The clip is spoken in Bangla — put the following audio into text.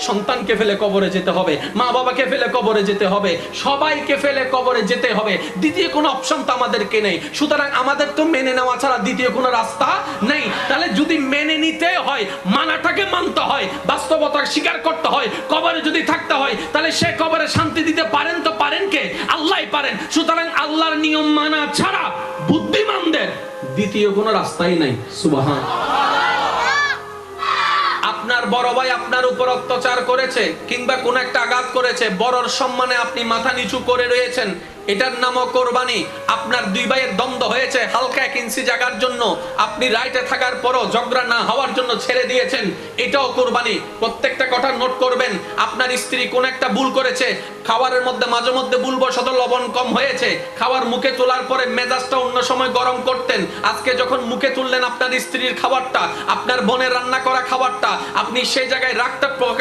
সন্তানকে ফেলে কবরে যেতে হবে, মা বাবাকে ফেলে কবরে যেতে হবে, সবাইকে ফেলে কবরে যেতে হবে। দ্বিতীয় কোনো অপশন তো আমাদেরকে নেই। সুতরাং আমাদের তো মেনে নেওয়া ছাড়া দ্বিতীয় কোনো রাস্তা নেই। তাহলে যদি মেনে নিতে হয়, মানাটাকে মানতে হয়, বাস্তবতা স্বীকার করতে হয়, কবরে যদি থাকতে হয়, তাহলে সে কবরে শান্তি দিতে পারেন তো পারেন কে? আল্লাহই পারেন। সুতরাং আল্লাহর নিয়ম মানা ছাড়া বুদ্ধিমানদের দ্বিতীয় কোনো রাস্তাই নাই। সুবহানাল্লাহ। আপনার বড় ভাই আপনার উপর অত্যাচার করেছে কিংবা কোন একটা আঘাত করেছে, বড়র সম্মানে আপনি মাথা নিচু করে রয়েছেন, এটার নামও কোরবানি। আপনার দুই ভাইয়ের দ্বন্দ্ব হয়েছে হালকা 1 ইঞ্চি জায়গার জন্য, আপনি রাইটে থাকার পরও ঝগড়া না হওয়ার জন্য ছেড়ে দিয়েছেন, এটাও কোরবানি। প্রত্যেকটা কথা নোট করবেন। আপনার স্ত্রী কোন একটা ভুল করেছে, খাবারের মধ্যে মাঝে মধ্যে ভুলবশত লবণ কম হয়েছে, খাবার মুখে তোলার পরে মেজাজটা অন্য সময় গরম করতেন, আজকে যখন মুখে তুললেন আপনার স্ত্রীর খাবারটা, আপনার বোনের রান্না করা খাবারটা, আপনি সেই জায়গায় রাগটা প্রকাশ